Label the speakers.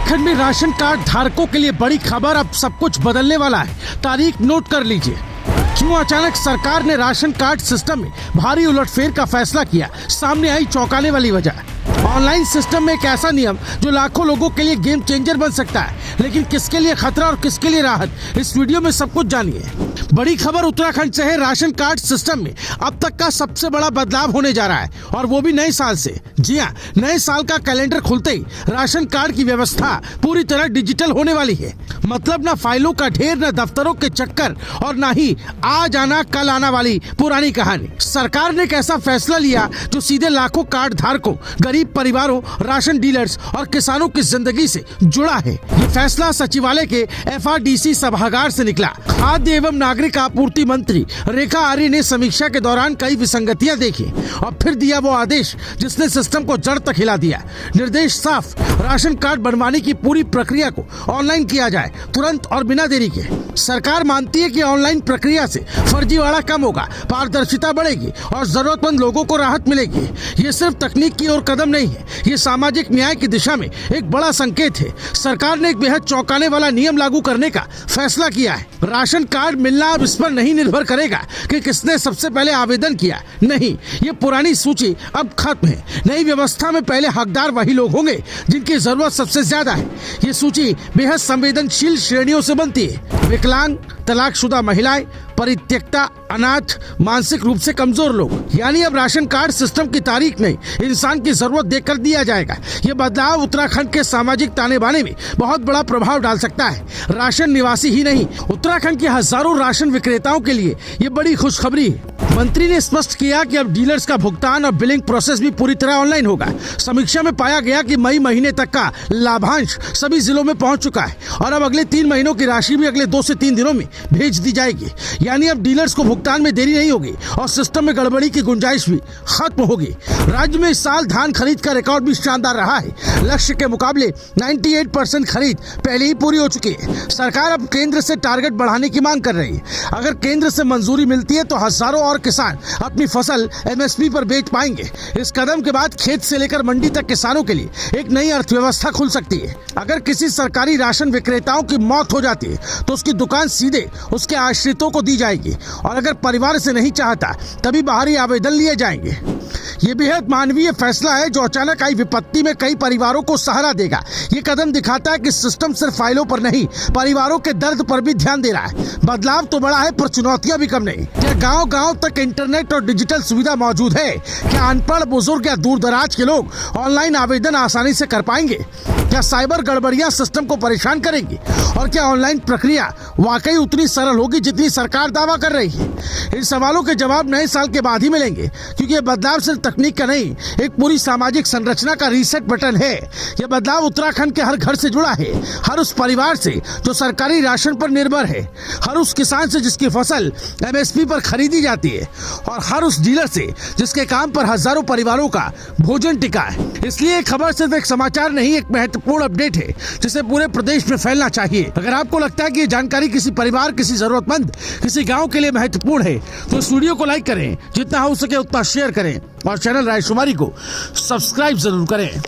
Speaker 1: उत्तराखंड में ration card धारकों के लिए बड़ी खबर, अब सब कुछ बदलने वाला है। तारीख नोट कर लीजिए। क्यों अचानक सरकार ने राशन कार्ड सिस्टम में भारी उलटफेर का फैसला किया, सामने आई चौंकाने वाली वजह। ऑनलाइन सिस्टम में एक ऐसा नियम जो लाखों लोगों के लिए गेम चेंजर बन सकता है, लेकिन किसके लिए खतरा और किसके लिए राहत, इस वीडियो में सब कुछ जानिए। बड़ी खबर उत्तराखंड से है। राशन कार्ड सिस्टम में अब तक का सबसे बड़ा बदलाव होने जा रहा है, और वो भी नए साल से। जी हाँ, नए साल का कैलेंडर खुलते ही राशन कार्ड की व्यवस्था पूरी तरह डिजिटल होने वाली है। मतलब न फाइलों का ढेर, न दफ्तरों के चक्कर, और न ही आज आना कल आना वाली पुरानी कहानी। सरकार ने एक ऐसा फैसला लिया जो सीधे लाखों कार्ड धारकों, गरीब परिवारों, राशन डीलर्स और किसानों की जिंदगी से जुड़ा है। ये फैसला सचिवालय के FRDC सभागार से निकला। खाद्य एवं नागरिक आपूर्ति मंत्री रेखा आर्य ने समीक्षा के दौरान कई विसंगतियां देखी और फिर दिया वो आदेश जिसने सिस्टम को जड़ तक हिला दिया। निर्देश साफ, राशन कार्ड बनवाने की पूरी प्रक्रिया को ऑनलाइन किया जाए, तुरंत और बिना देरी के। सरकार मानती है कि ऑनलाइन प्रक्रिया से फर्जीवाड़ा कम होगा, पारदर्शिता बढ़ेगी और जरूरतमंद लोगों को राहत मिलेगी। ये सिर्फ तकनीक की ओर कदम नहीं है, ये सामाजिक न्याय की दिशा में एक बड़ा संकेत है। सरकार ने एक बेहद चौंकाने वाला नियम लागू करने का फैसला किया है। राशन कार्ड मिलना अब इस पर नहीं निर्भर करेगा कि किसने सबसे पहले आवेदन किया। नहीं, ये पुरानी सूची अब खत्म है। नई व्यवस्था में पहले हकदार वही लोग होंगे जिनकी जरूरत सबसे ज्यादा है। ये सूची बेहद संवेदनशील श्रेणियों से बनती है। विकलांग, तलाकशुदा महिलाएं, परित्यक्ता, अनाथ, मानसिक रूप से कमजोर लोग। यानी अब राशन कार्ड सिस्टम की तारीख नहीं, इंसान की जरूरत देखकर दिया जाएगा। ये बदलाव उत्तराखंड के सामाजिक ताने बाने में बहुत बड़ा प्रभाव डाल सकता है। राशन निवासी ही नहीं, उत्तराखंड के हजारों राशन विक्रेताओं के लिए ये बड़ी खुशखबरी है। मंत्री ने स्पष्ट किया कि अब डीलर्स का भुगतान और बिलिंग प्रोसेस भी पूरी तरह ऑनलाइन होगा। समीक्षा में पाया गया कि मई महीने तक का लाभांश सभी जिलों में पहुंच चुका है और अब अगले 3 महीनों की राशि भी अगले 2 से 3 दिनों में भेज दी जाएगी। यानी अब डीलर्स को भुगतान में देरी नहीं होगी और सिस्टम में गड़बड़ी की गुंजाइश भी खत्म होगी। राज्य में इस साल धान खरीद का रिकॉर्ड भी शानदार रहा है। लक्ष्य के मुकाबले 98% खरीद पहले ही पूरी हो चुकी है। सरकार अब केंद्र से टारगेट बढ़ाने की मांग कर रही है। अगर केंद्र से मंजूरी मिलती है तो हजारों और किसान अपनी फसल MSP पर बेच पाएंगे। इस कदम के बाद खेत से लेकर मंडी तक किसानों के लिए एक नई अर्थव्यवस्था खुल सकती है। अगर किसी सरकारी राशन विक्रेताओं की मौत हो जाती है तो उसकी दुकान सीधे उसके आश्रितों को दी जाएगी, और अगर परिवार से नहीं चाहता तभी बाहरी आवेदन लिए जाएंगे। ये बेहद मानवीय फैसला है जो अचानक आई विपत्ति में कई परिवारों को सहारा देगा। ये कदम दिखाता है कि सिस्टम सिर्फ फाइलों पर नहीं, परिवारों के दर्द पर भी ध्यान दे रहा है। बदलाव तो बड़ा है पर चुनौतियां भी कम नहीं। क्या गांव-गांव तक इंटरनेट और डिजिटल सुविधा मौजूद है? क्या अनपढ़, बुजुर्ग या दूर दराज के लोग ऑनलाइन आवेदन आसानी से कर पाएंगे? क्या साइबर गड़बड़ियां सिस्टम को परेशान करेंगी? और क्या ऑनलाइन प्रक्रिया वाकई उतनी सरल होगी जितनी सरकार दावा कर रही है? इन सवालों के जवाब नए साल के बाद ही मिलेंगे, क्योंकि ये बदलाव सिर्फ तकनीक का नहीं, एक पूरी सामाजिक संरचना का रीसेट बटन है। यह बदलाव उत्तराखंड के हर घर से जुड़ा है, हर उस परिवार से जो सरकारी राशन पर निर्भर है, हर उस किसान से जिसकी फसल MSP पर खरीदी जाती है, और हर उस डीलर से जिसके काम पर हजारों परिवारों का भोजन टिका है। इसलिए ये खबर सिर्फ एक समाचार नहीं, एक महत्वपूर्ण अपडेट है जिसे पूरे प्रदेश में फैलना चाहिए। अगर आपको लगता है कि ये जानकारी किसी परिवार, किसी जरूरतमंद, किसी गांव के लिए महत्वपूर्ण है तो इस वीडियो को लाइक करें, जितना हो सके उतना शेयर करें और चैनल रायशुमारी को सब्सक्राइब जरूर करें।